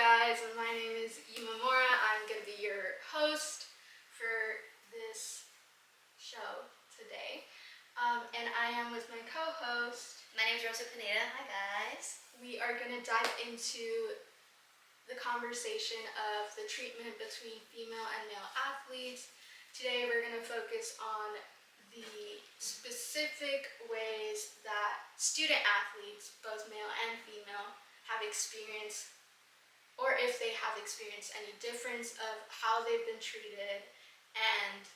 guys, my name is Yumma Mora. I'm going to be your host for this show today. And I am with my co-host. My name is Rosa Pineda. Hi guys. We are going to dive into the conversation of the treatment between female and male athletes. Today we're going to focus on the specific ways that student athletes, both male and female, have experienced, or if they have experienced any difference of how they've been treated and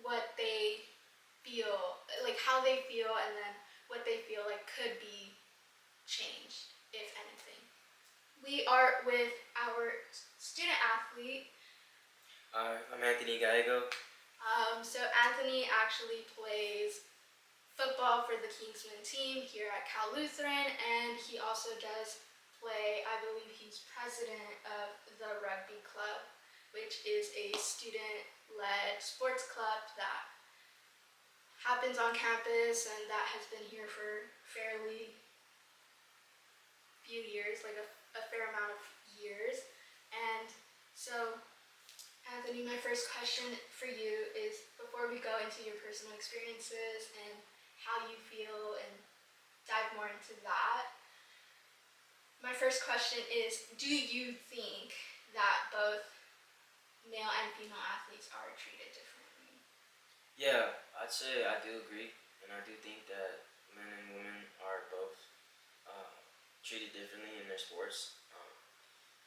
what they feel, like how they feel, and then what they feel like could be changed, if anything. We are with our student athlete. I'm Anthony Gallego. So Anthony actually plays football for the Kingsman team here at Cal Lutheran, and he also does play, I believe he's president of the rugby club, which is a student-led sports club that happens on campus and that has been here for fairly few years, like a fair amount of years. And so, Anthony, my first question for you is, before we go into your personal experiences and how you feel and dive more into that, my first question is, do you think that both male and female athletes are treated differently? Yeah, I'd say I do agree, and I do think that men and women are both treated differently in their sports,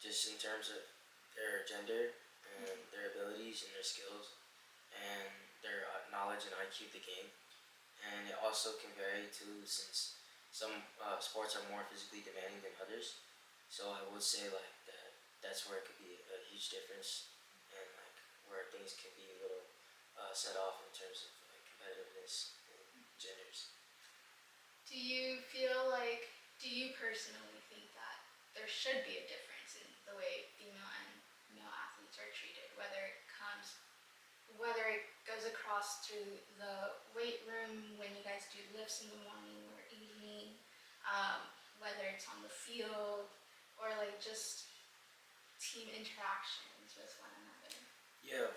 just in terms of their gender and their abilities and their skills and their knowledge and IQ of the game. And it also can vary too, since some sports are more physically demanding than others. So I would say like that's where it could be a huge difference, and like where things can be a little set off in terms of like competitiveness and genders. Do you personally think that there should be a difference in the way female and male athletes are treated, whether it goes across through the weight room when you guys do lifts in the morning or evening, whether it's on the field, or like just team interactions with one another? Yeah,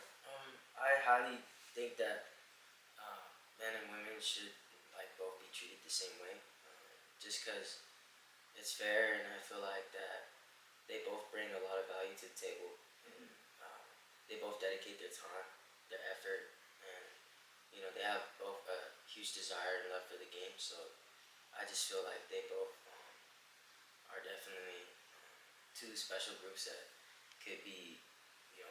I highly think that men and women should like both be treated the same way, just because it's fair, and I feel like that they both bring a lot of value to the table, and they both dedicate their time, their effort, and they have both a huge desire and love for the game. So I just feel like they both are definitely two special groups that could be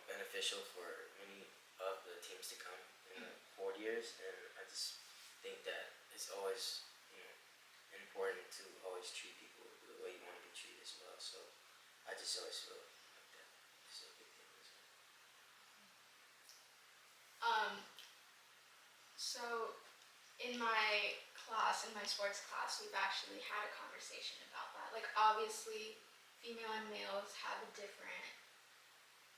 beneficial for many of the teams to come in the forward years. And I just think that it's always important to always treat people the way you want to be treated as well. So I just always feel like that is a big thing as well. So in my class, in my sports class, we've actually had a conversation about that. Like, obviously, female and males have a different,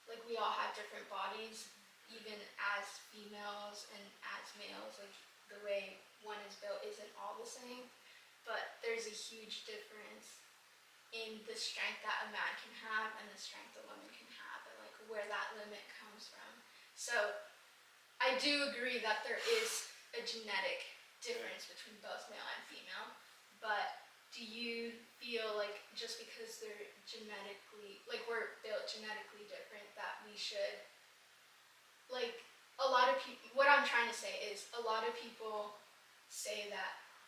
like, we all have different bodies, even as females and as males. Like, the way one is built isn't all the same, but there's a huge difference in the strength that a man can have and the strength a woman can have, and like where that limit comes from. So I do agree that there is a genetic difference between both male and female, but do you feel like just because they're genetically, like we're built genetically different, that we should, like, a lot of people, what I'm trying to say is a lot of people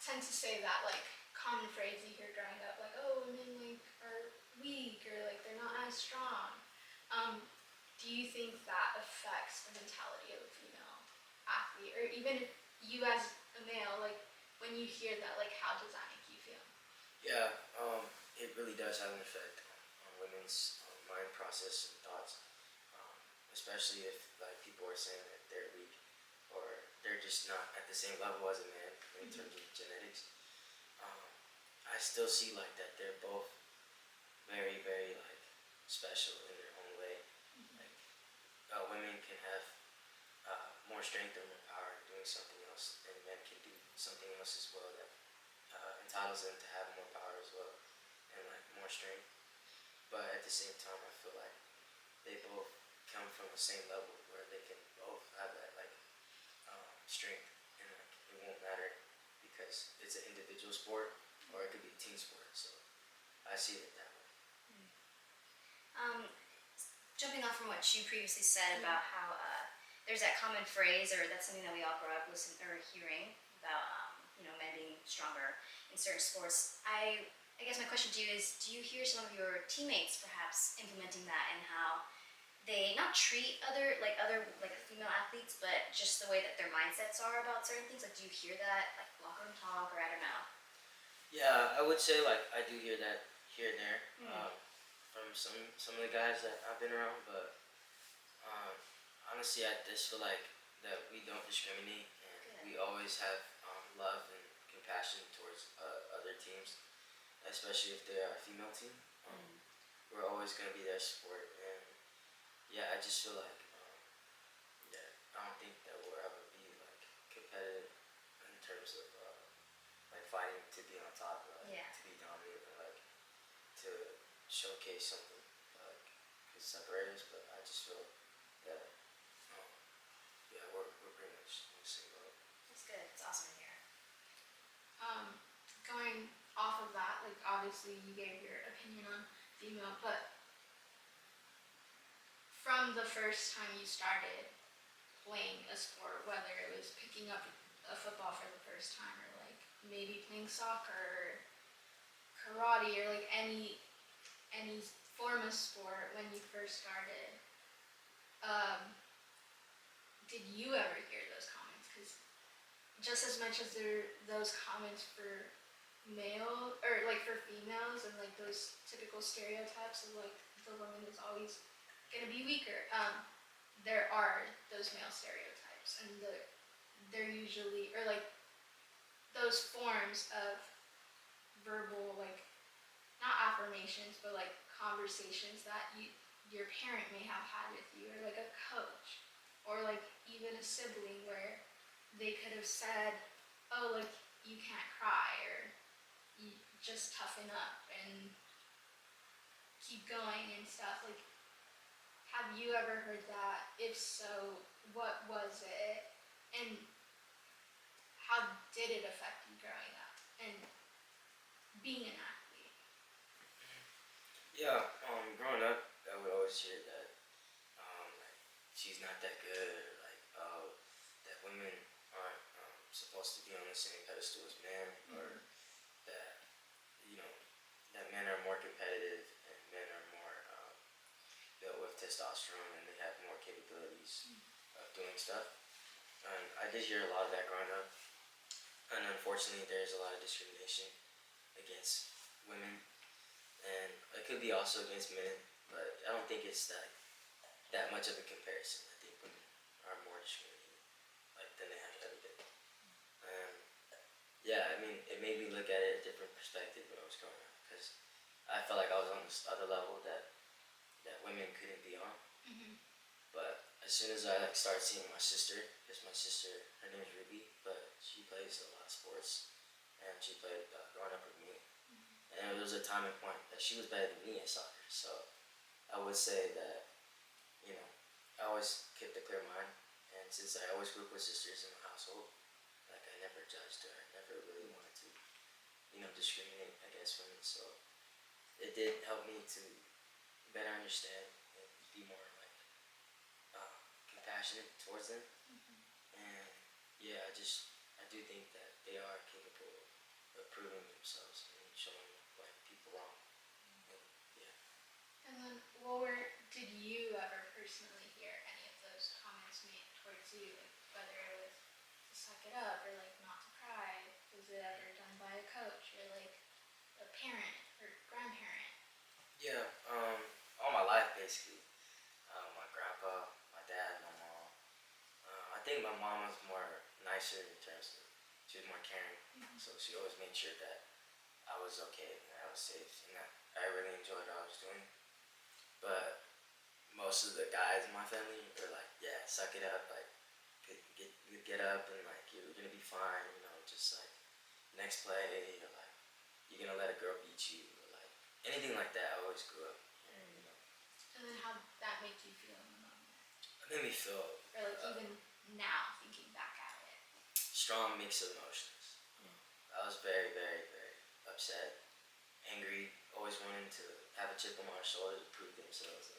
tend to say that, like, common phrase you hear growing up, like, oh, women like are weak, or like they're not as strong. Do you think that affects the mentality of a female athlete, or even if you as a male, like when you hear that, like how does that make you feel? Yeah, it really does have an effect on women's mind process and thoughts, especially if like people are saying that they're weak or they're just not at the same level as a man in terms of genetics. I still see like that they're both very, very like special in their own way. Like women can have more strength or more power doing something else, and men can do something else as well that entitles them to have more power as well and like more strength. But at at the same time, I feel like they both come from the same level where they can both have that like strength, and like it won't matter because it's an individual sport or it could be a team sport. So I see it that way. Um, Jumping off from what you previously said about how there's that common phrase, or that's something that we all grow up listening or hearing about, men being stronger in certain sports. I guess my question to you is, do you hear some of your teammates perhaps implementing that, and how they not treat other female athletes, but just the way that their mindsets are about certain things? Like, do you hear that like locker room talk, or I don't know? Yeah, I would say like I do hear that here and there from some of the guys that I've been around, but um, honestly, I just feel like that we don't discriminate, and Good. we always have love and compassion towards other teams, especially if they're a female team. We're always gonna be their support, and yeah, I just feel like yeah, I don't think that we'll ever be like competitive in terms of like fighting to be on top, or, like, Yeah. to be dominant, or like to showcase something like could separate us. But I just feel that um, yeah, we're pretty much in the same boat. That's good. It's awesome to hear. Going off of that, like obviously you gave your opinion on female, but from the first time you started playing a sport, whether it was picking up a football for the first time, or like maybe playing soccer, or karate, or like any form of sport when you first started, did you ever hear those comments? Because just as much as there are those comments for male or like for females, and like those typical stereotypes of like the woman is always gonna be weaker, there are those male stereotypes, and they're usually, or like those forms of verbal, like not affirmations, but like conversations that your parent may have had with you, or like a coach, or like even a sibling, where they could have said, oh, like you can't cry, or you just toughen up and keep going and stuff. Like, have you ever heard that? If so, what was it, and how did it affect you growing up and being an athlete? Yeah, growing up, I would always hear that like she's not that good, or like that women aren't supposed to be on the same pedestal as men, or that you know that men are more competitive and men are more built with testosterone and they have more capabilities of doing stuff. And I did hear a lot of that growing up, and unfortunately, there's a lot of discrimination against women, and it could be also against men, but I don't think it's that much of a comparison. I think women are more discriminated like than they have ever been. And yeah, I mean, it made me look at it a different perspective when I was growing up, because I felt like I was on this other level that women couldn't be on. But as soon as I like started seeing my sister, because my sister, her name is Ruby, but she plays a lot of sports, and she played growing up with me. And there was a time and point that she was better than me at soccer. So I would say that I always kept a clear mind, and since I always grew up with sisters in my household, like I never judged her. I never really wanted to discriminate against women. So it did help me to better understand and be more like compassionate towards them. And yeah, I do think that they are capable of proving themselves and showing like people wrong. And, yeah. And then, did you ever personally hear any of those comments made towards you, like whether it was to suck it up, or like not to cry? Was it ever done by a coach, or like a parent or grandparent? Yeah, all my life basically. My grandpa, my dad, my mom. I think my mom was more nicer in terms of she was more caring, so she always made sure that I was okay and that I was safe, and that I really enjoyed what I was doing. But most of the guys in my family were like, "Yeah, suck it up, like get up, and like you're gonna be fine, just like next play, or like you're gonna let a girl beat you, or like anything like that." I always grew up hearing. it made me feel or like even now thinking back at it? strong mix of emotions. I was very, very, very upset, angry, always wanting to have a chip on my shoulder to prove themselves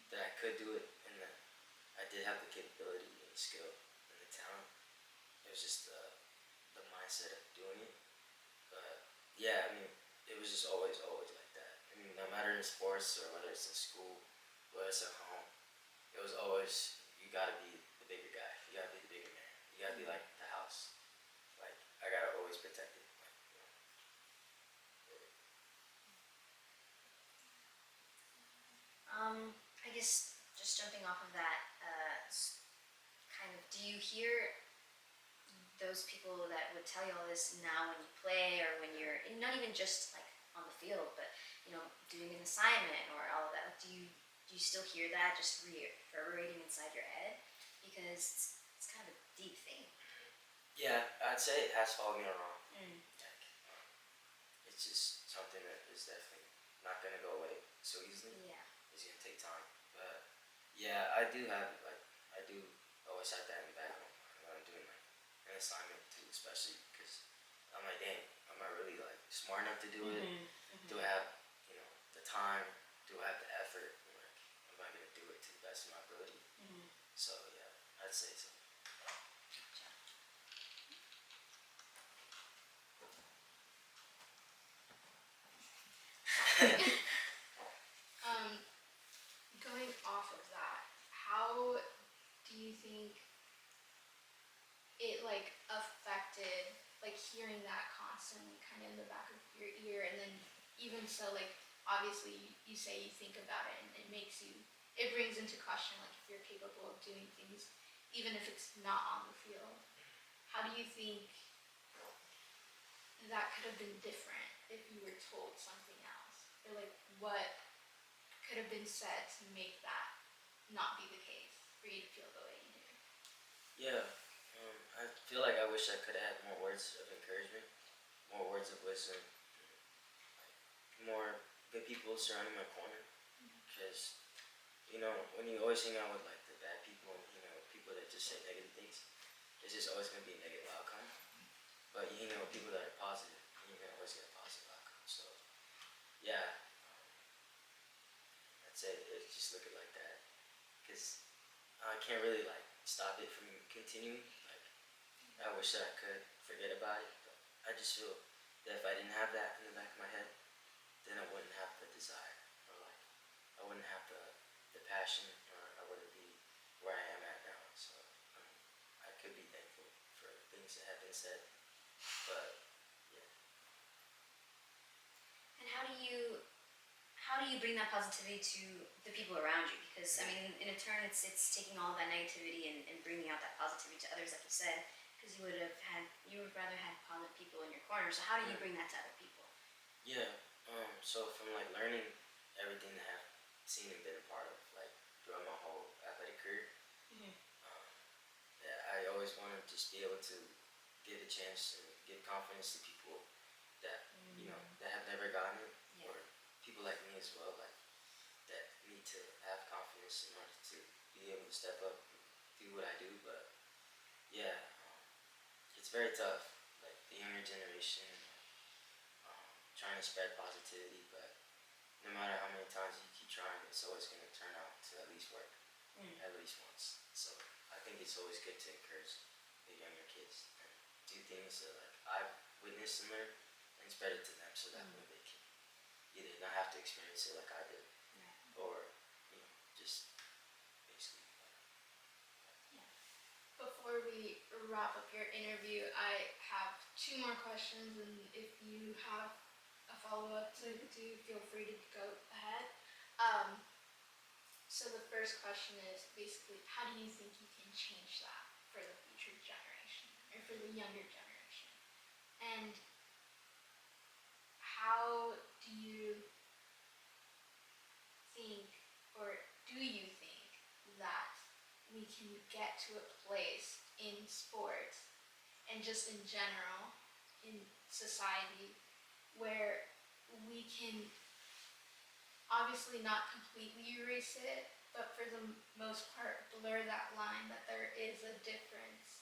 that I could do it and that I did have the capability and the skill and the talent. It was just the mindset of doing it. But yeah, I mean, it was just always, always like that. I mean, no matter in sports or whether it's in school, whether it's at home, it was always you gotta be the bigger guy. You gotta be the bigger man. You gotta be like the house. Like I gotta always protect it. Like, I guess just jumping off of that, kind of, do you hear those people that would tell you all this now when you play or when you're not even just like on the field, but doing an assignment or all of that? Like, do you still hear that just reverberating inside your head? Because it's kind of a deep thing. yeah, I'd say it has followed me around. Mm. Like, it's just something that is definitely not gonna go away so easily. Yeah. It's gonna take time. But yeah, I do have like I do always have that in the back of my mind when I'm doing like an assignment too, especially because I'm like, dang, am I really like smart enough to do it? Do I have the time? Do I have the effort? Like, am I gonna do it to the best of my ability? So yeah, I'd say so. Going off of that, how do you think it like affected like hearing that constantly kind of in the back of your ear, and then even so like obviously you say you think about it and it brings into question like if you're capable of doing things even if it's not on the field. How do you think that could have been different if you were told something else, or like what could have been said to make that not be the case for you to feel the way you do? Yeah, I feel like I wish I could have had more words of encouragement, more words of wisdom, more good people surrounding my corner. Because when you always hang out with like the bad people and people that just say negative things, it's just always gonna be a negative outcome. But you hang out with people that are positive, and you're gonna always get a positive outcome. So yeah, I'd say just look at it like that. Because I can't really like stop it from continuing. Like I wish that I could forget about it, but I just feel that if I didn't have that in the back of my head, then I wouldn't have the desire, or like I wouldn't have the passion, or I wouldn't be where I am at now. So I could be thankful for things that have been said, but yeah. And how do you bring that positivity to the people around you? Because I mean, in a turn, it's taking all that negativity and bringing out that positivity to others, like you said. Because you would rather have positive people in your corner. So how do you bring that to other people? Yeah. So from like learning everything that I've seen and been a part of, like throughout my whole athletic career, yeah, I always want to just be able to give a chance and give confidence to people that that have never gotten it, or people like me as well, like that need to have confidence in order to be able to step up and do what I do. But yeah, it's very tough, like the younger generation, trying to spread positivity, but no matter how many times you keep trying, it's always going to turn out to at least work, at least once. So I think it's always good to encourage the younger kids and do things that like I've witnessed and learned, and spread it to them so that way they can either not have to experience it like I did, or just basically. Before we wrap up your interview, I have two more questions, and if you have a follow-up to do, feel free to go ahead. So the first question is basically, how do you think you can change that for the future generation, or for the younger generation? And how do you think, or do you think that we can get to a place in sports and just in general in society where we can obviously not completely erase it, but for the most part blur that line that there is a difference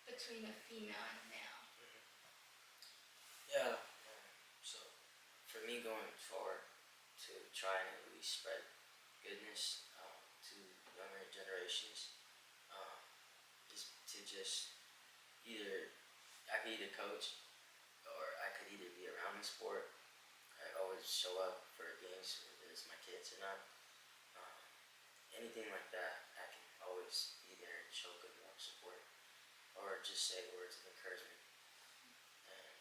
between a female and a male. Yeah. So for me going forward, to try and at least spread goodness to younger generations, um, is to just either I could either coach or I could either be around the sport. I always show up for games, whether it's my kids or not. Um, Anything like that, I can always be there and show good moral support or just say words of encouragement. And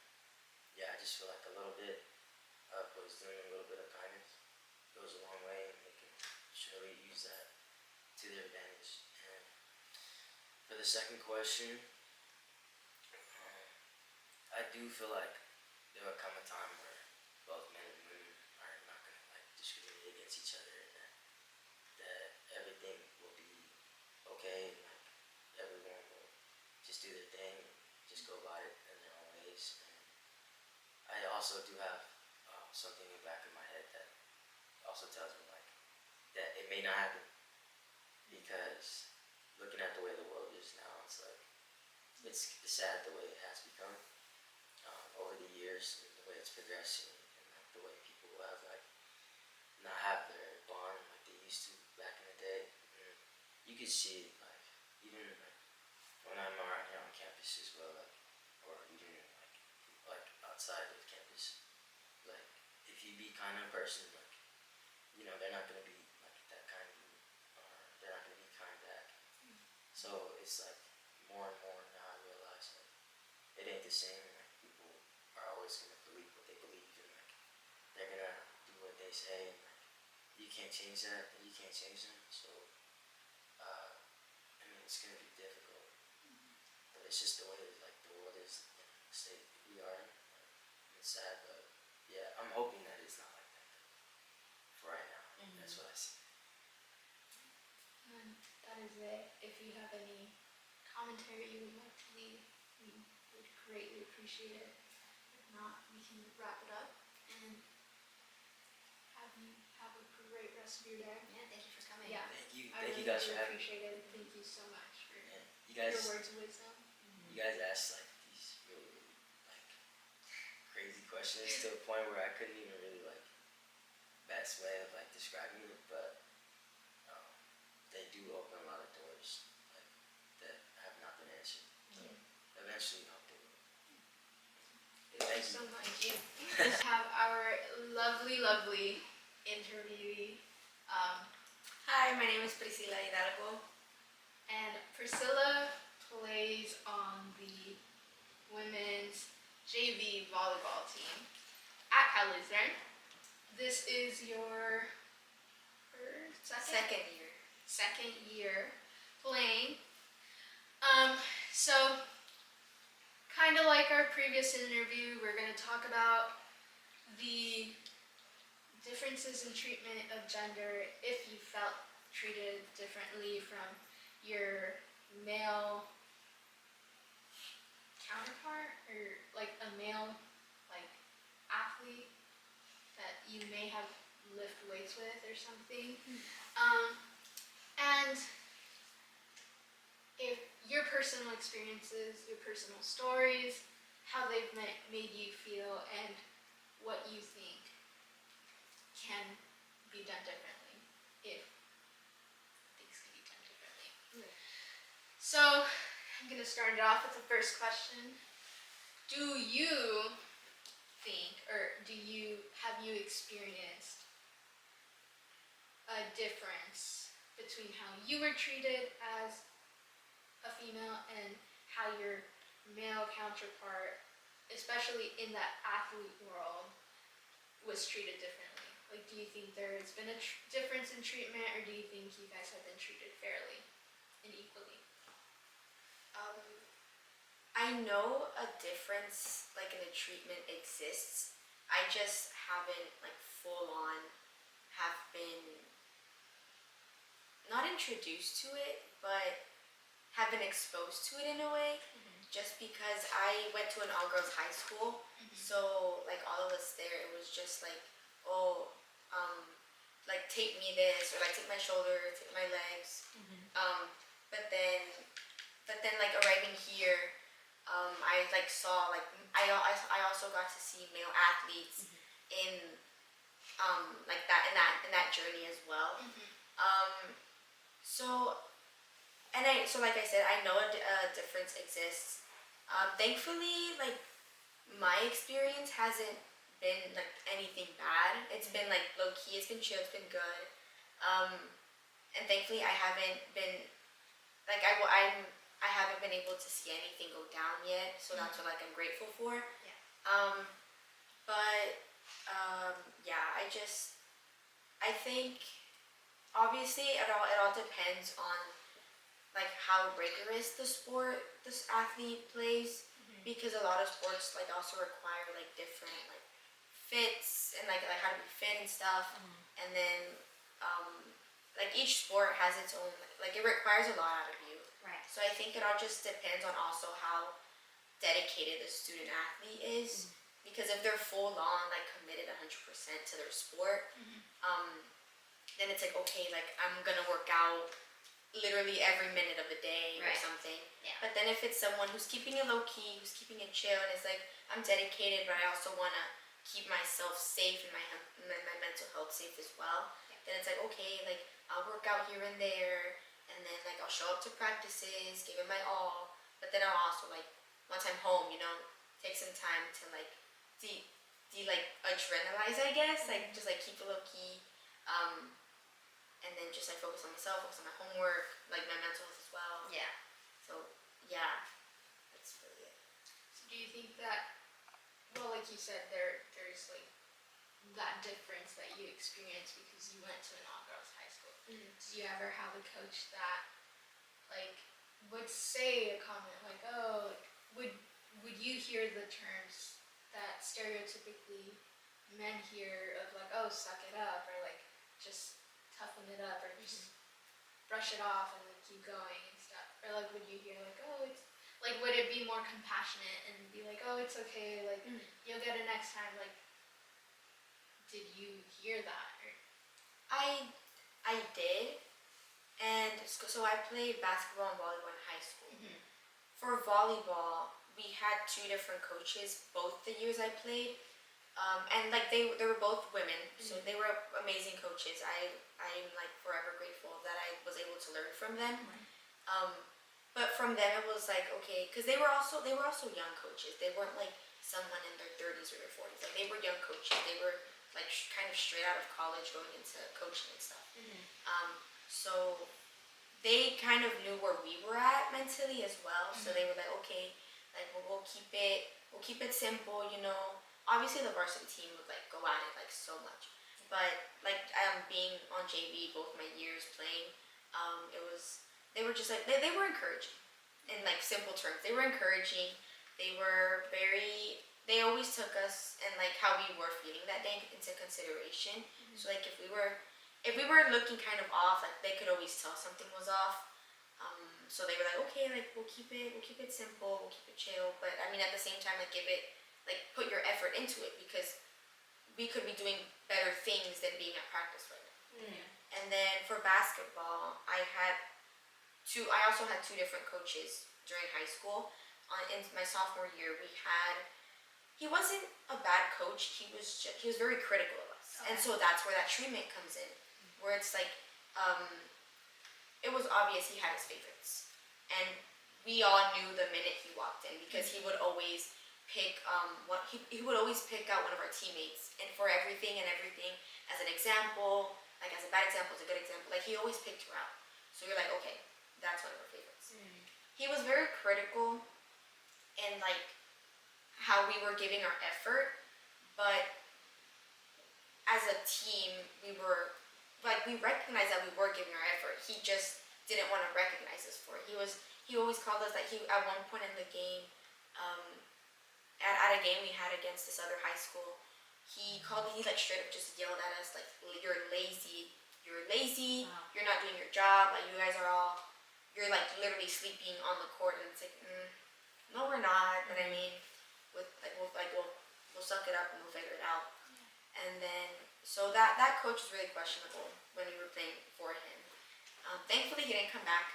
yeah, I just feel like a little bit of wisdom, a little bit of kindness goes a long way, and they can surely use that to their advantage. And for the second question, I do feel like there will come a time where both men and women are not gonna like discriminate against each other, and that everything will be okay, and like everyone will just do their thing and just go about it in their own ways. And I also do have something in the back of my head that also tells me like that it may not happen, because looking at the way the world is now, it's like it's sad the way it has become over the years, and the way it's progressing, and like the way people have like not have their bond like they used to back in the day. And you can see it, like even like when I'm around here on campus as well, like or even like outside of campus, like if you be kind of a person, like they're not gonna be like that kind of you, or they're not gonna be kind back. So it's like more and more now I realize like it ain't the same. Like people are always gonna believe what they believe, and like they're gonna do what they say, and like you can't change that, and you can't change them. So I mean it's gonna be difficult, but it's just the way like the world is in the state we are in. It's sad, but yeah, I'm hoping that it's not like that though, for right now. That's what I see. And that is it. If you have any commentary you would like to leave, we would greatly appreciate it. If not, we can wrap it up and have you have a great rest of your day. Yeah, thank you for coming. Yeah, I Thank you really guys do for having me. appreciate it. Thank you so much for Yeah, your words of wisdom. you guys asked like these really like crazy questions to a point where I couldn't even really like best way of like describing it, but um, they do open a lot of doors like that have not been answered. But eventually, I hope they will. Thank you so much. We have our lovely interviewee. Hi, my name is Priscila Hidalgo. And Priscilla plays on the women's JV volleyball team at Cal Lutheran. This is your second year playing. So kind of like our previous interview, we're going to talk about the differences in treatment of gender, if you felt treated differently from your male counterpart, or like a male like athlete that you may have lifted weights with or something. And if your personal experiences, your personal stories, how they've made you feel, and what you think can be done differently, if things can be done differently. So I'm gonna start it off with the first question. Do you think, or have you experienced a difference between how you were treated as a female and how your male counterpart, especially in that athlete world, was treated differently? Like, do you think there's been a difference in treatment, or do you think you guys have been treated fairly and equally? I know a difference like in the treatment exists. I just haven't like full on have been not introduced to it, but have been exposed to it in a way. Just because I went to an all girls high school, so like all of us there, it was just like, oh, like tape me this, or like take my shoulder, take my legs. But then like arriving here, I like saw like I also got to see male athletes in like that journey as well. Um, so so like I said, I know a difference exists. Thankfully, like my experience hasn't been like anything bad. It's been like low key. It's been chill. It's been good. Um, and thankfully, I haven't been like I haven't been able to see anything go down yet. So that's what like I'm grateful for. Yeah. Um, but yeah, I think obviously it all depends on like how rigorous this athlete plays, because a lot of sports like also require like different like fits and like how to be fit and stuff. And then like each sport has its own, like it requires a lot out of you. Right. So I think it all just depends on also how dedicated the student athlete is, because if they're full on like committed 100% to their sport, then it's like, okay, like I'm gonna work out literally every minute of the day or Right. something. Yeah. But then if it's someone who's keeping it low key, who's keeping it chill, and is like, I'm dedicated, but I also wanna keep myself safe and my mental health safe as well. Then it's like, okay, like I'll work out here and there, and then like I'll show up to practices, give it my all. But then I'll also like, once I'm home, take some time to like like adrenalize, I guess, like just like keep it low key. And then just like focus on myself, focus on my homework, like my mental health as well. Yeah. So yeah, that's really it. So do you think that, well, like you said, there's like that difference that you experienced because you went to an all-girls high school. Do you ever have a coach that like would say a comment like, oh, like, would you hear the terms that stereotypically men hear of like, oh, suck it up, or like just toughen it up, or just brush it off and then keep going and stuff? Or like would you hear like, oh, it's like, would it be more compassionate and be like, oh, it's okay, like you'll get it next time? Like, did you hear that? Or I did, and so I played basketball and volleyball in high school. For volleyball, we had two different coaches both the years I played, and like they were both women, so they were amazing coaches. I'm like forever grateful that I was able to learn from them. But from them it was like, okay, because they were also young coaches. They weren't like someone in their 30s or their 40s. Like they were young coaches. They were like kind of straight out of college going into coaching and stuff. So they kind of knew where we were at mentally as well. So they were like, okay, like we'll keep it simple, Obviously the varsity team would like go at it like so much, but like being on JV both my years playing, they were just like they were encouraging in like simple terms. They were encouraging. They always took us and like how we were feeling that day into consideration. So like if we were looking kind of off, like they could always tell something was off. So they were like, okay, like we'll keep it simple, we'll keep it chill, but I mean at the same time like put your effort into it, because we could be doing better things than being at practice right now. And then for basketball, I also had two different coaches during high school. In my sophomore year, he wasn't a bad coach. He was very critical of us, and so that's where that treatment comes in, where it's like, it was obvious he had his favorites, and we all knew the minute he walked in, because he would always pick he would always pick out one of our teammates, and for everything as an example, like as a bad example, as a good example, like he always picked her out. So you're like, okay, that's one of our favorites. He was very critical in like how we were giving our effort, but as a team we recognized that we were giving our effort. He just didn't want to recognize us for it. He always called us, like at one point in the game, at a game we had against this other high school, he like straight up just yelled at us like, you're lazy, you're not doing your job, like you're like literally sleeping on the court. And it's like, no we're not, but I mean we'll suck it up and we'll figure it out. And then so that coach was really questionable when we were playing for him. Thankfully, he didn't come back.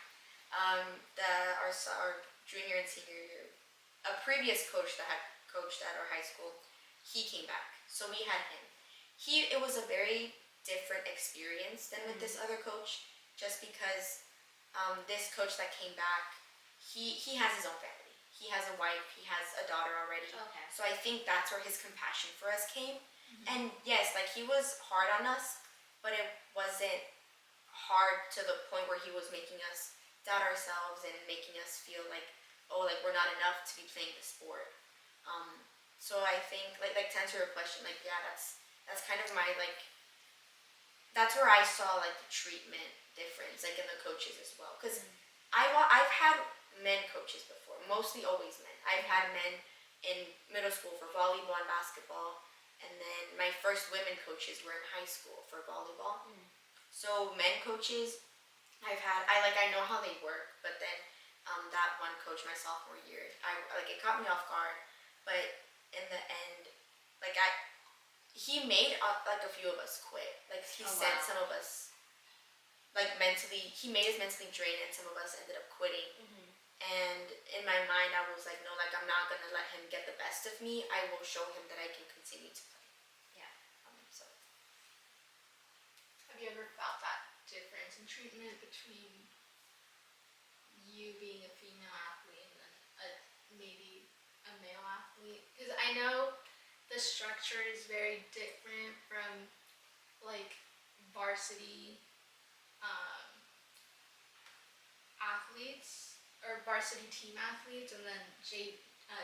Our junior and senior year, a previous coach that had coached at our high school, he came back. So we had him. It was a very different experience than with this other coach, just because this coach that came back, he has his own family. He has a wife. He has a daughter already. Okay. So I think that's where his compassion for us came. And yes, like he was hard on us, but it wasn't hard to the point where he was making us doubt ourselves and making us feel like, oh, like we're not enough to be playing the sport. So I think like to answer your question, like yeah, that's kind of my like, that's where I saw like the treatment difference, like in the coaches as well. Because I've had men coaches before, mostly always men. I've had men in middle school for volleyball and basketball, and then my first women coaches were in high school for volleyball. So men coaches, I know how they work, but then that one coach my sophomore year, it caught me off guard, but in the end, he made like a few of us quit. Like he sent some of us like mentally, he made us mentally drained, and some of us ended up quitting. And in my mind, I was like, no, like I'm not gonna let him get the best of me. I will show him that I can continue to play. Yeah. So Have you ever felt that difference in treatment between you being a female athlete and then maybe a male athlete? Because I know the structure is very different from like varsity athletes or varsity team athletes, and then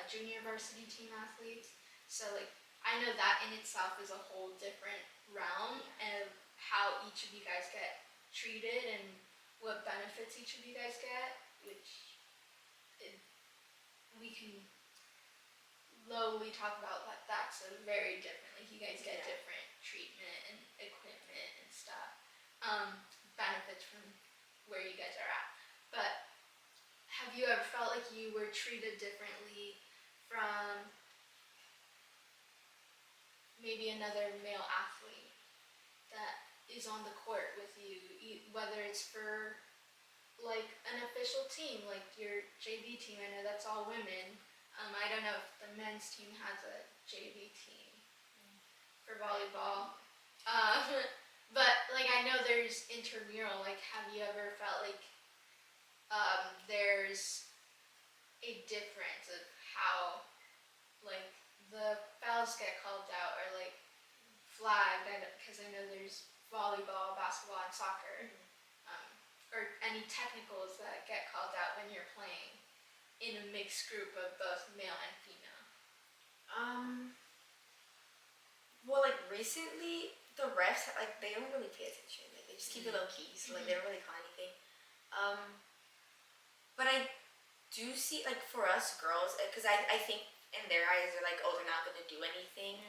junior varsity team athletes. So like I know that in itself is a whole different realm of how each of you guys get treated and what benefits each of you guys get, which we can lowly talk about that. That's very different. Like you guys get different treatment and equipment and stuff. Benefits from where you guys are at. But have you ever felt like you were treated differently from maybe another male athlete that is on the court with you, whether it's for like an official team, like your JV team? I know that's all women. I don't know if the men's team has a JV team for volleyball. But like I know there's intramural. Like have you ever felt like there's a difference of how like the fouls get called out or like flagged? Because I know there's volleyball, basketball, and soccer, or any technicals that get called out when you're playing in a mixed group of both male and female. well, like recently, the refs like they don't really pay attention. Like they just keep it low key, so like they don't really call anything. But I do see like for us girls, because I think in their eyes they're like, oh, they're not gonna do anything.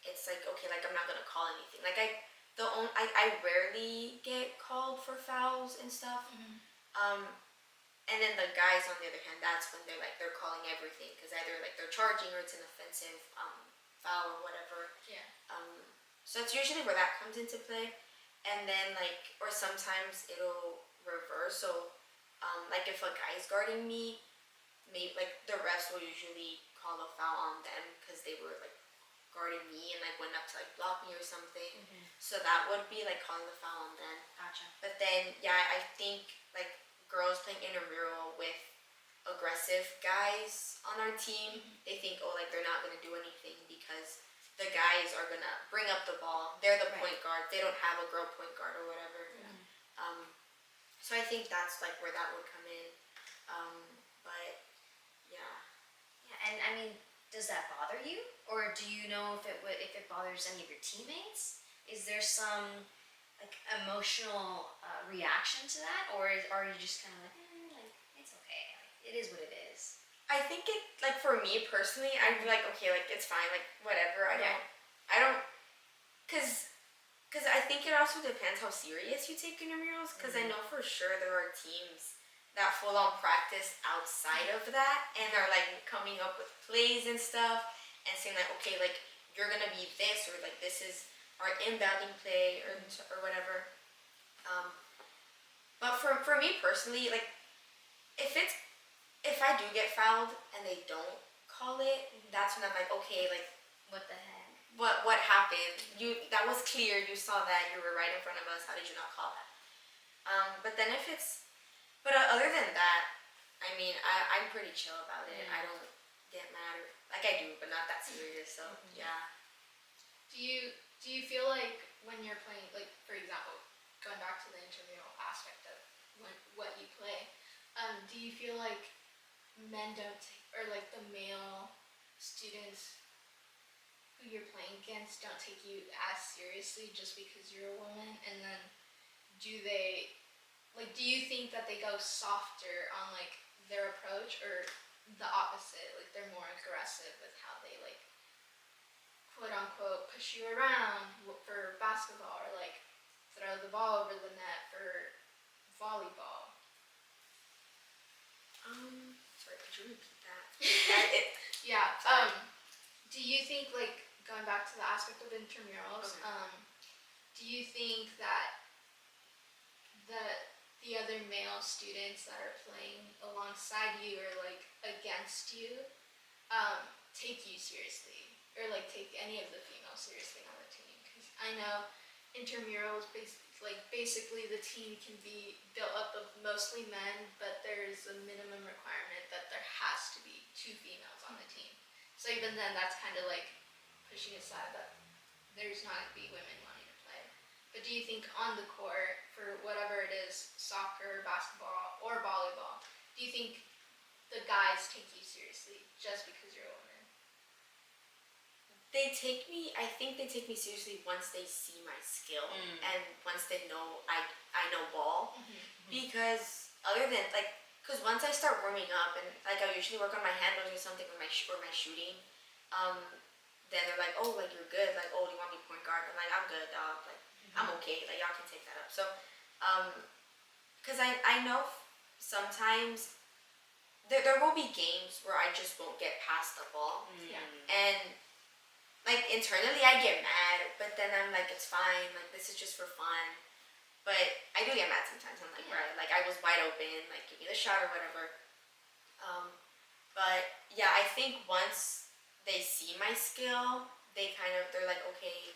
It's like okay, like I'm not gonna call anything. Like I rarely get called for fouls and stuff. And then the guys on the other hand, that's when they're calling everything, because either like they're charging or it's an offensive foul or whatever. Yeah. So that's usually where that comes into play. And then like, or sometimes it'll reverse. So like if a guy's guarding me, maybe like the refs will usually call a foul on them because they were like guarding me and like went up to like block me or something. So that would be like calling the foul on them. Gotcha. But then yeah, I think like girls playing intramural with aggressive guys on our team, they think, oh, like they're not gonna do anything because the guys are gonna bring up the ball. They're the point guard. They don't have a girl point guard or whatever. So I think that's like where that would come in. But yeah. Yeah, and I mean, does that bother you, or do you know if it bothers any of your teammates? Is there some like emotional reaction to that, or are you just kind of like it's okay, like, it is what it is? I think it, like for me personally, I'd be like, okay, like it's fine, like whatever. I don't, cause I think it also depends how serious you take intramurals. Cause I know for sure there are teams that full on practice outside of that and are like coming up with plays and stuff and saying like, okay, like you're gonna be this, or like this is our inbounding play or whatever. But for me personally, like if I do get fouled and they don't call it, that's when I'm like, okay, like What the heck? what happened? That was clear. You saw that. You were right in front of us. How did you not call that? But then other than that, I mean, I'm pretty chill about it. I don't get mad. Like I do, but not that serious. So yeah. Do you feel like when you're playing, like for example, going back to the intramural aspect of what you play, do you feel like men don't take, or like the male students who you're playing against don't take you as seriously just because you're a woman? And then do you think that they go softer on like their approach, or the opposite, like they're more aggressive with how they like quote unquote push you around for basketball, or like throw the ball over the net for volleyball? Sorry, could you repeat that? Yeah. Sorry. Do you think, like going back to the aspect of intramurals, do you think that the other male students that are playing alongside you or like against you take you seriously, or like take any of the females seriously on the team? Because I know intramurals basically the team can be built up of mostly men, but there's a minimum requirement that there has to be 2 females on the team. So even then, that's kind of like pushing aside that there's not going to be women wanting to play. But do you think on the court, for whatever it is, soccer, basketball, or volleyball, do you think the guys take you seriously just because you're a woman? I think they take me seriously once they see my skill and once they know I know ball. Because because once I start warming up and like I usually work on my handles or something or my shooting, then they're like, oh, like you're good, like, oh, do you want me point guard? I'm like, I'm good, dog, like I'm okay, like y'all can take that up. So because I know sometimes there will be games where I just won't get past the ball. Yeah. And like internally I get mad, but then I'm like, it's fine, like this is just for fun. But I do get mad sometimes. I'm like, right, like I was wide open, like give me the shot or whatever. But yeah, I think once they see my skill, they're like, okay,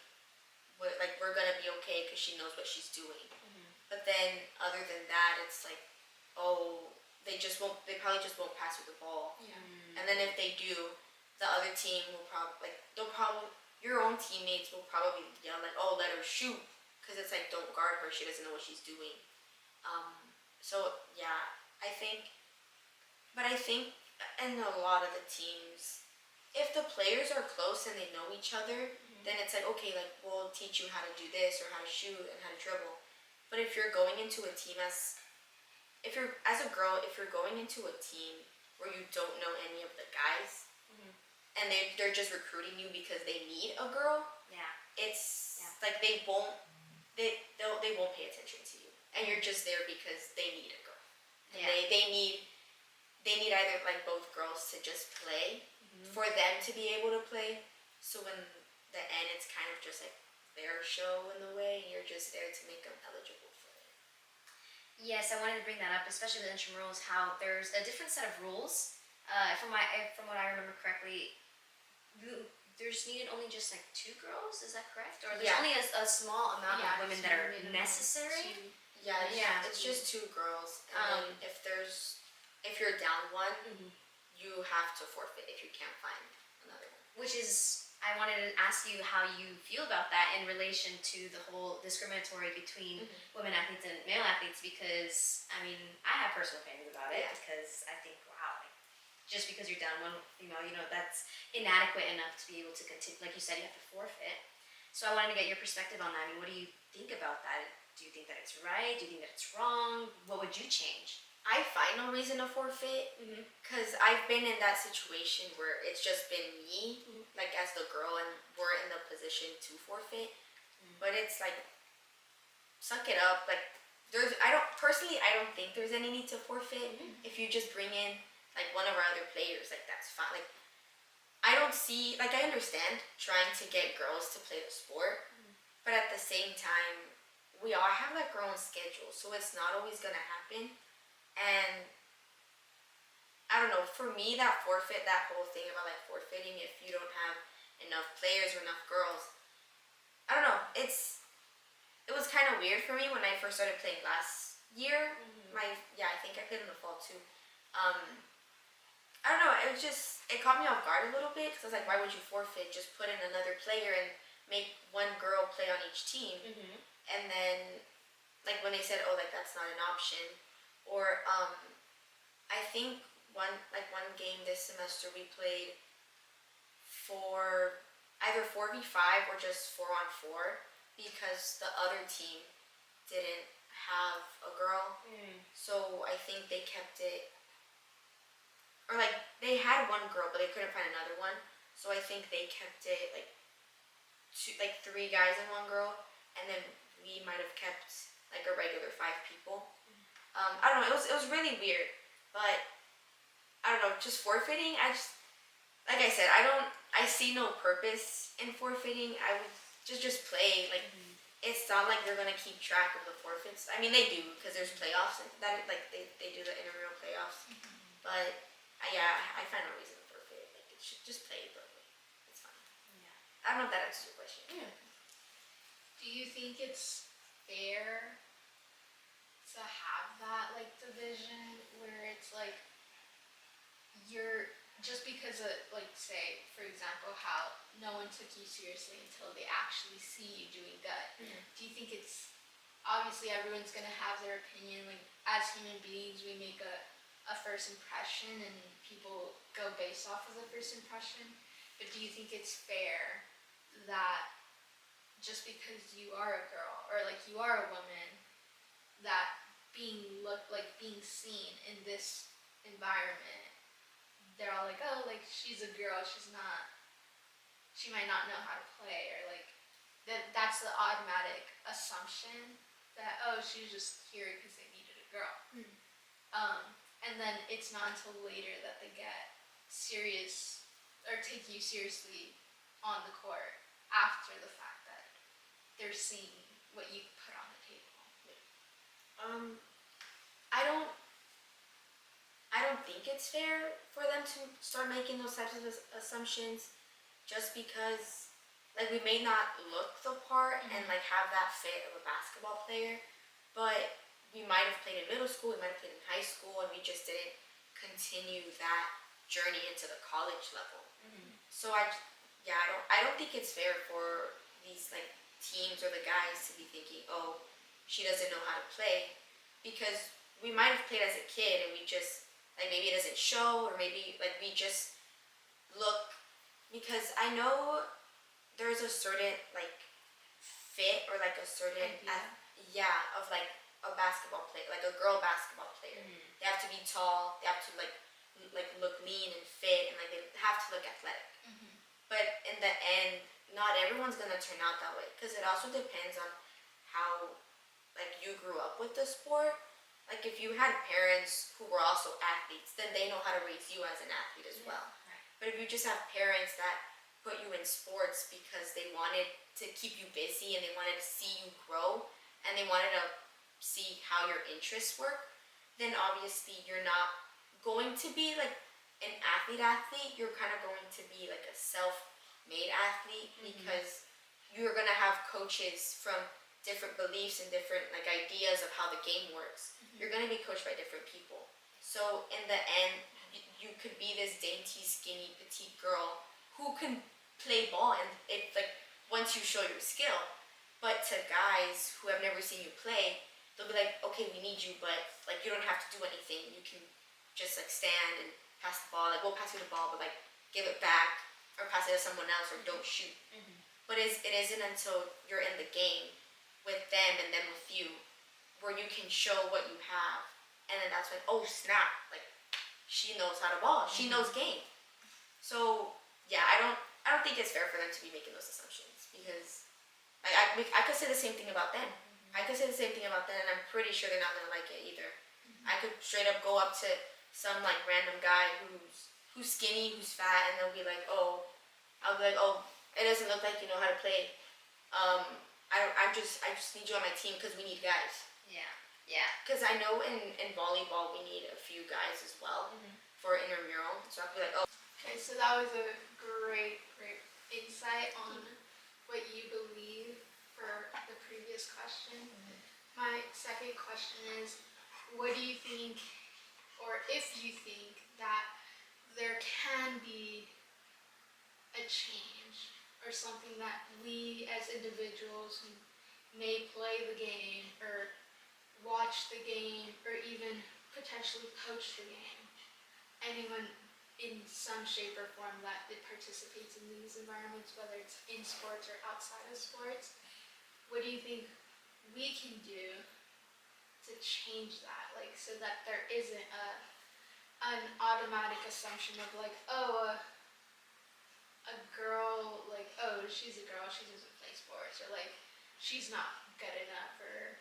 we're gonna be okay because she knows what she's doing. But then other than that, it's like, oh, they probably just won't pass you the ball. Yeah. And then if they do, the other team will your own teammates will probably yell like, oh, let her shoot, because it's like, don't guard her, she doesn't know what she's doing. So yeah, I think in a lot of the teams, if the players are close and they know each other, then it's like, okay, like we'll teach you how to do this or how to shoot and how to dribble. But if you're going into a team as a girl, if you're going into a team where you don't know any of the guys, and they're just recruiting you because they need a girl, it's like they won't pay attention to you, and you're just there because they need a girl. They need either like both girls to just play for them to be able to play. So in the end, it's kind of just like their show in the way, and you're just there to make them eligible for it. Yes, I wanted to bring that up, especially with intramurals, how there's a different set of rules. From what I remember correctly, there's needed only just like 2 girls, is that correct? Or there's only a small amount of women that are necessary? It's just 2 girls, and then if you're down 1, you have to forfeit if you can't find another one. Which is, I wanted to ask you how you feel about that in relation to the whole discriminatory between women athletes and male athletes, because, I mean, I have personal opinions about it, because I think, wow, like, just because you're down 1 female, that's inadequate enough to be able to continue. Like you said, you have to forfeit. So I wanted to get your perspective on that. I mean, what do you think about that? Do you think that it's right? Do you think that it's wrong? What would you change? I find no reason to forfeit, because I've been in that situation where it's just been me, like as the girl, and we're in the position to forfeit. But it's like, suck it up. Like I don't think there's any need to forfeit. If you just bring in like one of our other players, like that's fine. Like I understand trying to get girls to play the sport, but at the same time, we all have like our own schedule, so it's not always gonna happen. And I don't know, for me, that whole thing about like forfeiting if you don't have enough players or enough girls, I don't know, it was kind of weird for me when I first started playing last year. I think I played in the fall too. I don't know. It caught me off guard a little bit because I was like, why would you forfeit? Just put in another player and make one girl play on each team. And then, like when they said, oh, like that's not an option, or I think one game this semester we played for either 4v5 or just 4-on-4 because the other team didn't have a girl. So I think they kept it, or like they had one girl but they couldn't find another one. So I think they kept it like three guys and one girl, and then we might have kept like a regular 5 people. I don't know. It was really weird, but I don't know. Just forfeiting. Like I said, I see no purpose in forfeiting. I would just play. Like it's not like they're gonna keep track of the forfeits. I mean, they do because there's playoffs and that like they do the intramural playoffs. But I find no reason to forfeit. Like it should just play, but it's fine. I don't know if that answers your question. Do you think it's fair to have that like division where it's like you're just because of like say for example how no one took you seriously until they actually see you doing good. Do you think it's obviously everyone's gonna have their opinion, like as human beings we make a first impression and people go based off of the first impression, but do you think it's fair that just because you are a girl or like you are a woman that being seen in this environment they're all like, oh, like she's a girl, she might not know how to play, or like that's the automatic assumption that oh she's just here because they needed a girl. And then it's not until later that they get serious or take you seriously on the court after the fact that they're seeing what you put on the table. I don't think it's fair for them to start making those types of assumptions just because like we may not look the part and like have that fit of a basketball player, but we might have played in middle school, we might have played in high school, and we just didn't continue that journey into the college level. So I don't think it's fair for these like teams or the guys to be thinking, oh, she doesn't know how to play, because we might have played as a kid and we just like maybe it doesn't show, or maybe like we just look, because I know there's a certain like fit or like a certain of like a basketball player, like a girl basketball player. They have to be tall, they have to like look lean and fit, and like they have to look athletic. But in the end, not everyone's gonna turn out that way because it also depends on how like you grew up with the sport. Like if you had parents who were also athletes, then they know how to raise you as an athlete as well. But if you just have parents that put you in sports because they wanted to keep you busy and they wanted to see you grow and they wanted to see how your interests work, then obviously you're not going to be like an athlete. You're kind of going to be like a self-made athlete because you're going to have coaches from different beliefs and different like ideas of how the game works. You're going to be coached by different people. So in the end, you could be this dainty, skinny, petite girl who can play ball, and it like once you show your skill. But to guys who have never seen you play, they'll be like, okay, we need you, but like you don't have to do anything. You can just like stand and pass the ball. Like we'll pass you the ball, but like give it back or pass it to someone else or don't shoot. But it isn't until you're in the game with them and then with you where you can show what you have, and then that's when oh snap, like she knows how to ball, she knows game. So yeah, I don't think it's fair for them to be making those assumptions because like I could say the same thing about them. I could say the same thing about them, and I'm pretty sure they're not gonna like it either. I could straight up go up to some like random guy who's skinny, who's fat, and they'll be like, oh, I'll be like, oh, it doesn't look like you know how to play. I just need you on my team because we need guys. Yeah. Yeah. Because I know in volleyball we need a few guys as well for intramural. So I'll be like, oh. Okay, so that was a great insight on what you believe for the previous question. My second question is, what do you think, or if you think that there can be a change or something that we as individuals who may play the game or watch the game or even potentially coach the game, anyone in some shape or form that it participates in these environments, whether it's in sports or outside of sports, what do you think we can do to change that, like, so that there isn't an automatic assumption of like, oh, a girl, like, oh, she's a girl, she doesn't play sports, or like, she's not good enough, or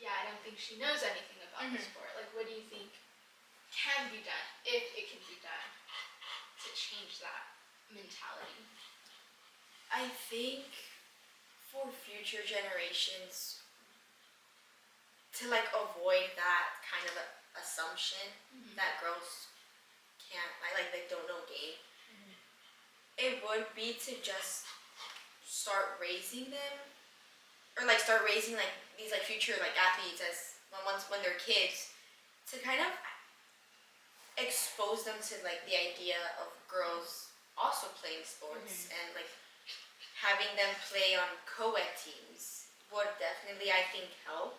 yeah, I don't think she knows anything about the sport. Like, what do you think can be done, if it can be done, to change that mentality? I think for future generations to like avoid that kind of assumption that girls can't like they don't know game, it would be to just start raising them, or like start raising like these like future like athletes as when they're kids, to kind of expose them to like the idea of girls also playing sports, and like having them play on co-ed teams would definitely, I think, help.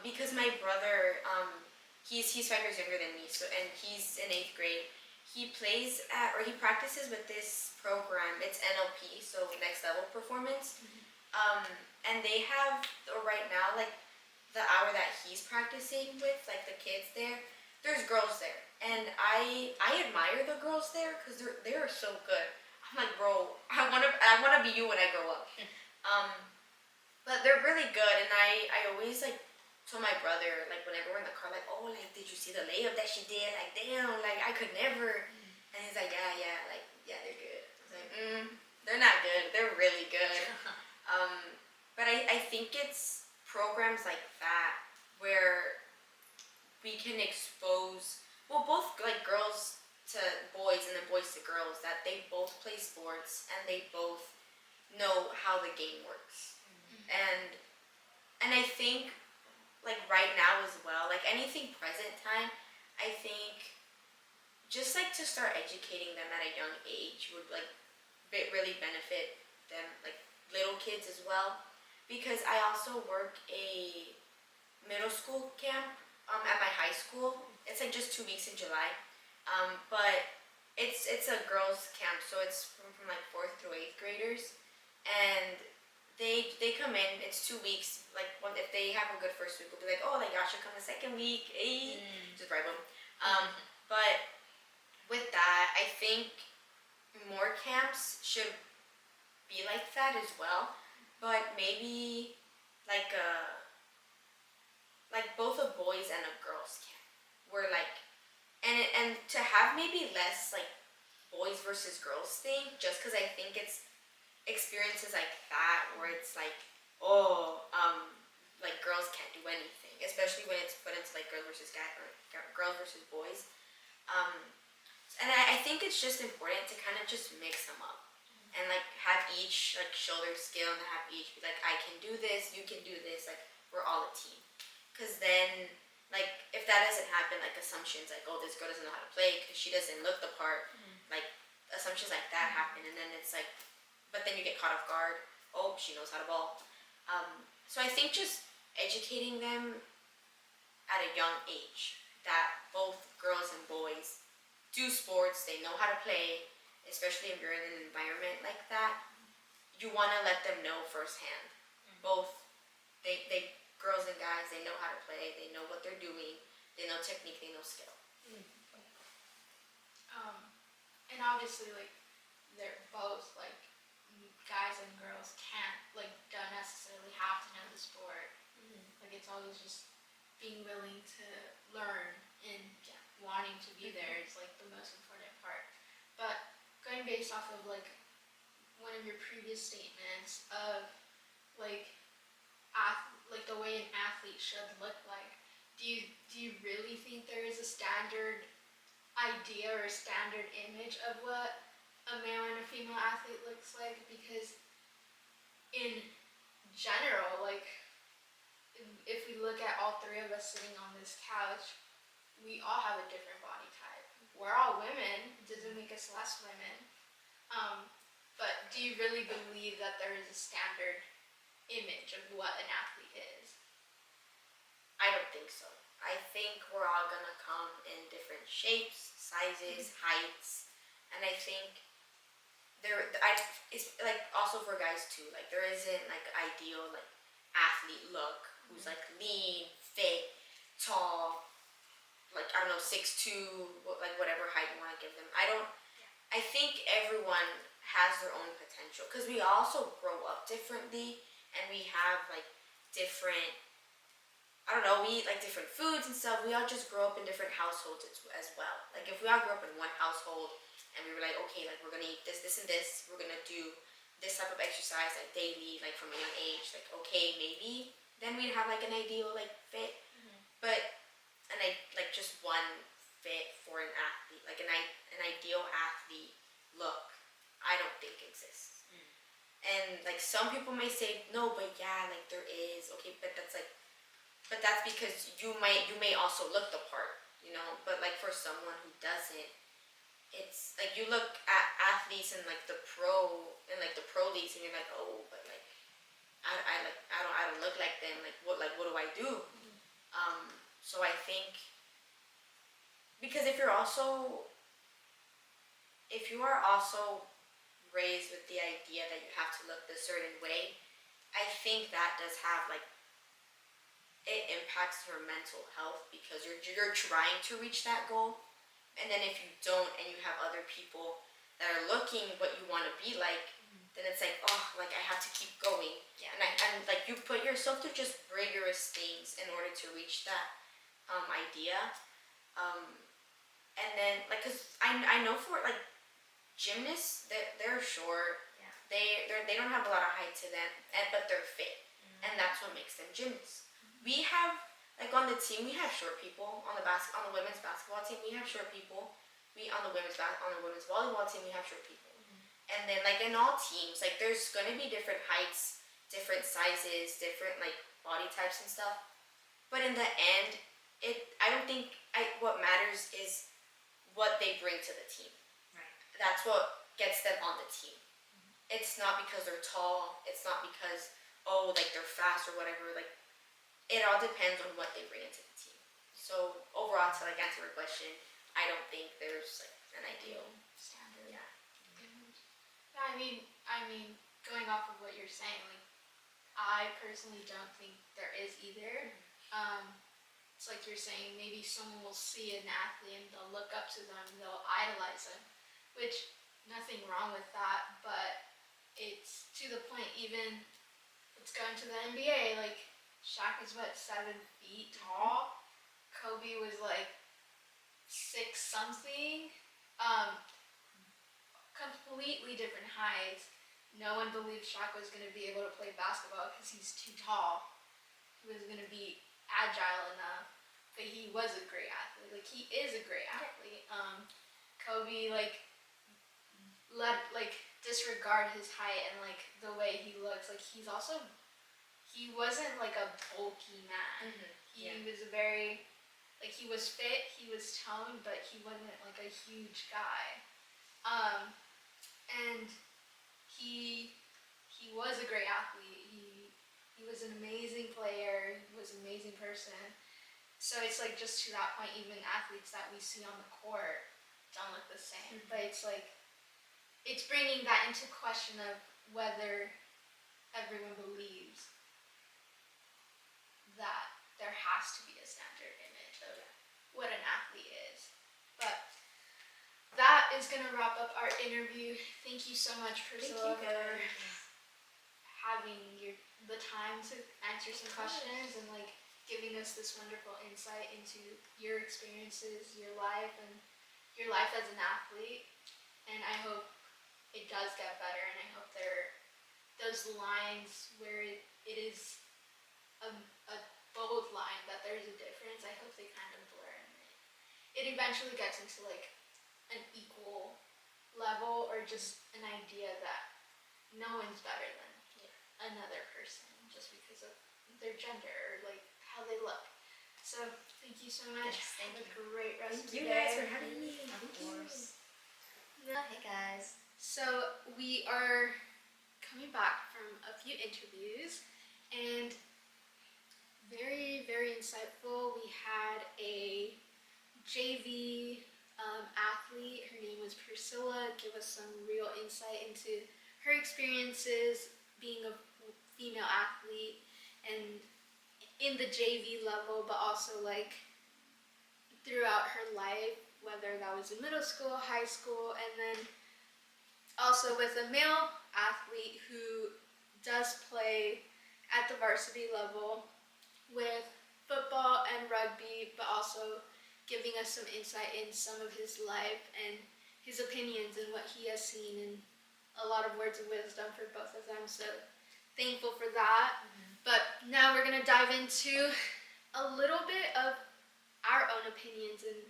Because my brother, he's 5 years younger than me, so, and he's in 8th grade. He plays at, or he practices with this program. It's NLP, so next level performance. And they have, or right now, like the hour that he's practicing with, like the kids there, there's girls there, and I admire the girls there because they are so good. I'm like, bro, I wanna be you when I grow up. But they're really good, and I always like told my brother, like whenever we're in the car, like, oh, like did you see the layup that she did? Like, damn, like I could never. And he's like, yeah, like yeah, they're good. I was like, they're not good. They're really good. But I think it's programs like that where we can expose, well, both like girls to boys and then boys to girls, that they both play sports and they both know how the game works. And I think like right now as well, like anything present time, I think just like to start educating them at a young age would like really benefit them, like little kids as well. Because I also work a middle school camp at my high school. It's like just 2 weeks in July, but it's a girls camp, so it's from like 4th through 8th graders, and they come in. It's 2 weeks. Like if they have a good first week, we'll be like, oh, like y'all should come the second week, just bribe them. But with that, I think more camps should be like that as well, but maybe like both a boys and a girls camp, where like, and to have maybe less like boys versus girls thing, just because I think it's experiences like that where it's like, oh, like girls can't do anything, especially when it's put into like girls versus guys or girls versus boys. And I think it's just important to kind of just mix them up and like have each like show their skill and have each be like, I can do this, you can do this, like we're all a team. Because then, like, if that doesn't happen, like assumptions like, oh, this girl doesn't know how to play because she doesn't look the part, like assumptions like that happen, and then it's like, but then you get caught off guard. Oh, she knows how to ball. So I think just educating them at a young age that both girls and boys do sports, they know how to play, especially if you're in an environment like that. You want to let them know firsthand. Both, they girls and guys, they know how to play, they know what they're doing, they know technique, they know skill. And obviously, like, they're both, like, guys and girls don't necessarily have to know the sport. Like, it's always just being willing to learn and wanting to be there is, like, the most important part. But going based off of, like, one of your previous statements of like like the way an athlete should look like. Do you really think there is a standard idea or a standard image of what a male and a female athlete looks like? Because in general, like if we look at all three of us sitting on this couch, we all have a different body type. We're all women. It doesn't make us less women. But do you really believe that there is a standard image of what an athlete is? I don't think so. I think we're all gonna come in different shapes, sizes, heights, and I think it's like also for guys too. Like there isn't like ideal like athlete look who's like lean, fit, tall, like I don't know 6'2", like whatever height you want to give them. I think everyone has their own potential because we also grow up differently and we have like different, I don't know, we eat like different foods and stuff. We all just grow up in different households as well. Like if we all grew up in one household and we were like, okay, like we're gonna eat this, this, and this. We're gonna do this type of exercise like daily, like from a young age. Like okay, maybe then we'd have like an ideal like fit, but like just one fit for an athlete, like an ideal athlete look. I don't think exists. And like some people may say no, but yeah, like there is. Okay, but that's because you may also look the part, you know. But like for someone who doesn't, it's like you look at athletes in like the pro leagues and you're like, oh, but like I don't look like them. Like what do I do? So I think because if you are also raised with the idea that you have to look a certain way, I think that does have like it impacts your mental health because you're trying to reach that goal, and then if you don't and you have other people that are looking what you want to be like, then it's like, oh, like I have to keep going. Yeah. And like you put yourself through just rigorous things in order to reach that idea. And then like because I know for like gymnasts they're short. Yeah. They don't have a lot of height to them, but they're fit, and that's what makes them gymnasts. We have like on the team we have short people on the women's basketball team we have short people. On the women's volleyball team we have short people, and then like in all teams like there's gonna be different heights, different sizes, different like body types and stuff. But in the end, I don't think what matters is what they bring to the team. Right. That's what gets them on the team. It's not because they're tall. It's not because like they're fast or whatever. Like it all depends on what they bring into the team. So overall, to like answer your question, I don't think there's like an ideal standard. Yeah. Yeah, I mean, going off of what you're saying, like I personally don't think there is either. It's like you're saying, maybe someone will see an athlete and they'll look up to them, they'll idolize them, which nothing wrong with that, but it's to the point. Even let's go into the NBA. Like Shaq is what, 7 feet tall. Kobe was like 6 something. Completely different heights. No one believed Shaq was gonna be able to play basketball because he's too tall. He was gonna be agile enough, but he was a great athlete. Like he is a great athlete. Kobe disregard his height and like the way he looks. Like he wasn't like a bulky man. He was a very he was fit, he was toned, but he wasn't like a huge guy. And he was a great athlete. He was an amazing player. He was an amazing person. So it's like just to that point, even athletes that we see on the court don't look the same. But it's like it's bringing that into question of whether everyone believes that there has to be a standard image of what an athlete is. But that is going to wrap up our interview. Thank you so much, Priscilla, for having the time to answer some questions and like giving us this wonderful insight into your experiences, your life, and your life as an athlete. And I hope it does get better, and I hope there those lines where it is a bold line that there's a difference, I hope they kind of blur and it eventually gets into like an equal level or just an idea that no one's better than another person just because of their gender or like how they look. So thank you so much. Yes, thank Have a you. great rest Thank of you your guys day. for having me. Of Thank you. course. Hey guys. So we are coming back from a few interviews and very, very insightful. We had a JV athlete, her name was Priscilla, give us some real insight into her experiences being a female athlete and in the JV level, but also like throughout her life, whether that was in middle school, high school, and then also with a male athlete who does play at the varsity level with football and rugby, but also giving us some insight in some of his life and his opinions and what he has seen and a lot of words of wisdom for both of them. So thankful for that. But now we're going to dive into a little bit of our own opinions and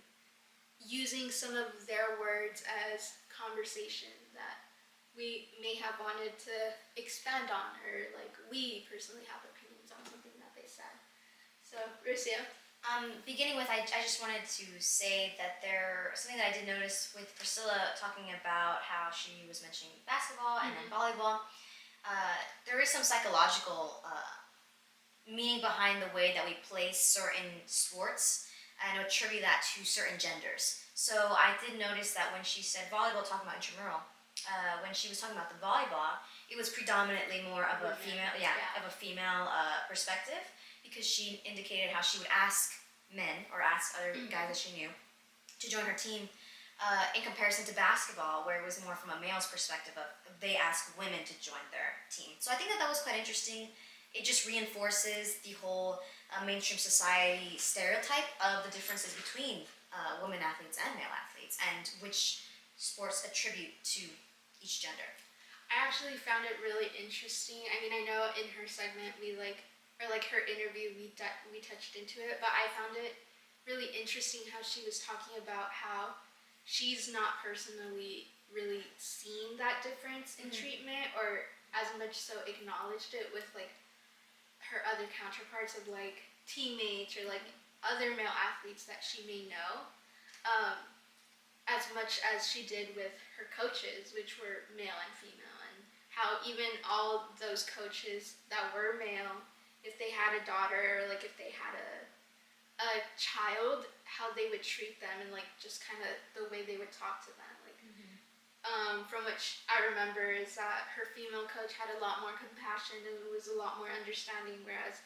using some of their words as conversation that we may have wanted to expand on, or like we personally have opinions on something that they said. So, Russia. Beginning with, I just wanted to say that something that I did notice with Priscilla talking about how she was mentioning basketball and then volleyball. There is some psychological meaning behind the way that we play certain sports and attribute that to certain genders. So I did notice that when she said volleyball, talking about intramural, when she was talking about the volleyball, it was predominantly more of a female, perspective, because she indicated how she would ask men or ask other guys that she knew to join her team, in comparison to basketball, where it was more from a male's perspective of they ask women to join their team. So I think that was quite interesting. It just reinforces the whole mainstream society stereotype of the differences between women athletes and male athletes, and which sports attribute to each gender. I actually found it really interesting. I mean, I know in her segment her interview, we touched into it, but I found it really interesting how she was talking about how she's not personally really seen that difference in treatment, or as much so acknowledged it with like her other counterparts of like teammates or like other male athletes that she may know, as much as she did with her coaches, which were male and female, and how even all those coaches that were male, if they had a daughter or like if they had a child, how they would treat them and like just kind of the way they would talk to them, like from which I remember is that her female coach had a lot more compassion and was a lot more understanding, whereas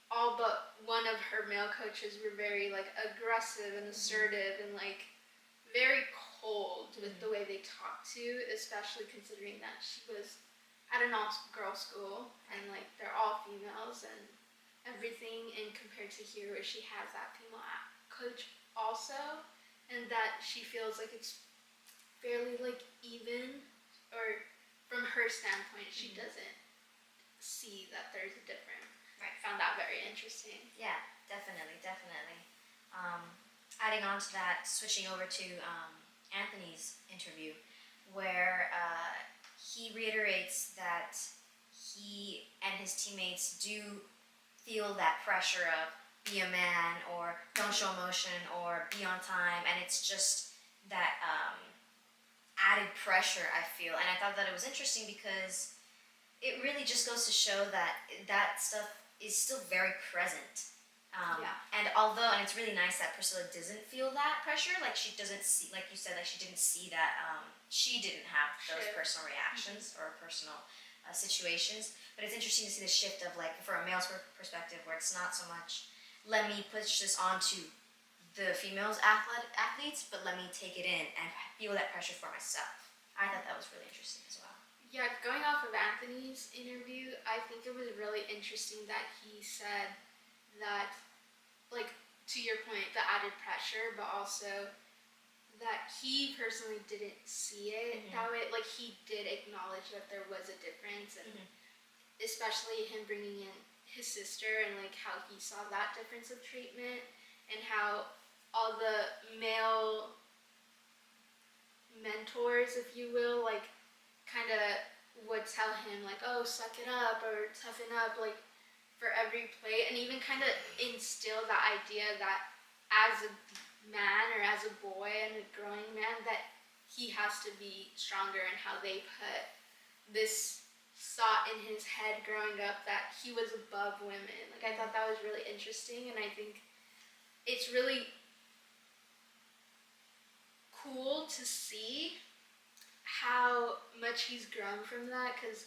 all but one of her male coaches were very like aggressive and assertive and like very cold with the way they talked to, especially considering that she was at an all-girl school and like they're all females and everything, and compared to here where she has that female coach also, and that she feels like it's fairly like even, or from her standpoint she doesn't see that there's a difference. Right. Found that very interesting. Yeah, definitely. Adding on to that, switching over to Anthony's interview, where he reiterates that he and his teammates do feel that pressure of be a man or don't show emotion or be on time, and it's just that added pressure, I feel. And I thought that it was interesting because it really just goes to show that that stuff is still very present. And it's really nice that Priscilla doesn't feel that pressure, like she doesn't see, like you said, like she didn't see that, she didn't have those personal reactions or personal situations, but it's interesting to see the shift of like, for a male's perspective, where it's not so much, let me push this onto the females athletes, but let me take it in and feel that pressure for myself. I thought that was really interesting as well. Yeah, going off of Anthony's interview, I think it was really interesting that he said that, like, to your point, the added pressure, but also that he personally didn't see it that way. Like, he did acknowledge that there was a difference, and especially him bringing in his sister and like how he saw that difference of treatment, and how all the male mentors, if you will, like kind of would tell him like, oh, suck it up or toughen up, like for every play, and even kind of instill the idea that as a man or as a boy and a growing man that he has to be stronger, and how they put this thought in his head growing up that he was above women. Like, I thought that was really interesting, and I think it's really cool to see how much he's grown from that, because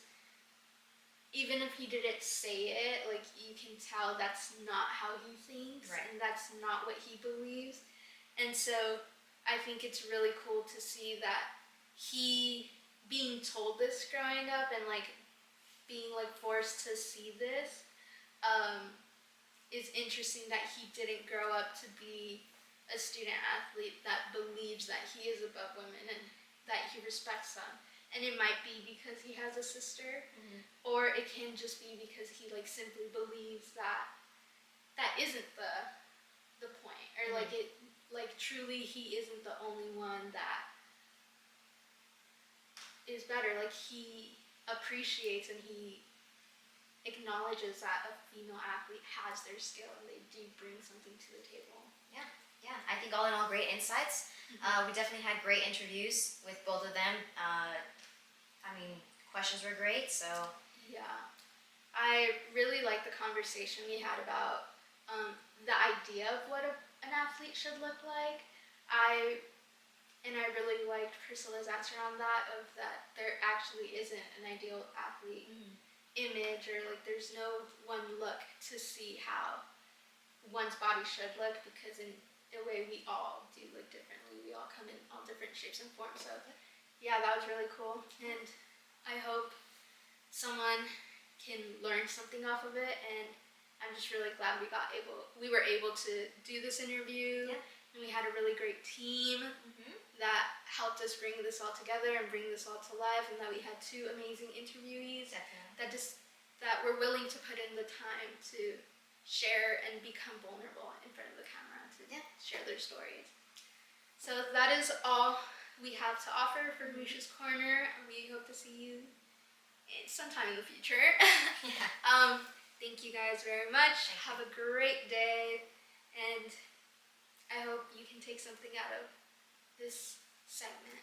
even if he didn't say it, like, you can tell that's not how he thinks, Right. and that's not what he believes. And so I think it's really cool to see that he being told this growing up, and like being like forced to see this, is interesting that he didn't grow up to be a student athlete that believes that he is above women and that he respects them. And it might be because he has a sister, or it can just be because he like simply believes that that isn't the point, or like it, like truly he isn't the only one that is better. Like, he appreciates and he acknowledges that a female athlete has their skill and they do bring something to the table. Yeah, I think all in all, great insights. We definitely had great interviews with both of them. I mean, questions were great, so. Yeah, I really liked the conversation we had about the idea of what an athlete should look like. I really liked Priscilla's answer on that, of that there actually isn't an ideal athlete image, or like there's no one look to see how one's body should look, because in a way we all do look differently. We all come in all different shapes and forms. So yeah, that was really cool, and I hope someone can learn something off of it. And I'm just really glad we were able to do this interview. Yeah. And we had a really great team that helped us bring this all together and bring this all to life, and that we had two amazing interviewees Definitely. that were willing to put in the time to share and become vulnerable in front of the camera to share their stories. So that is all we have to offer for Moosh's Corner. We hope to see you sometime in the future. Thank you guys very much. Have a great day, and I hope you can take something out of this segment.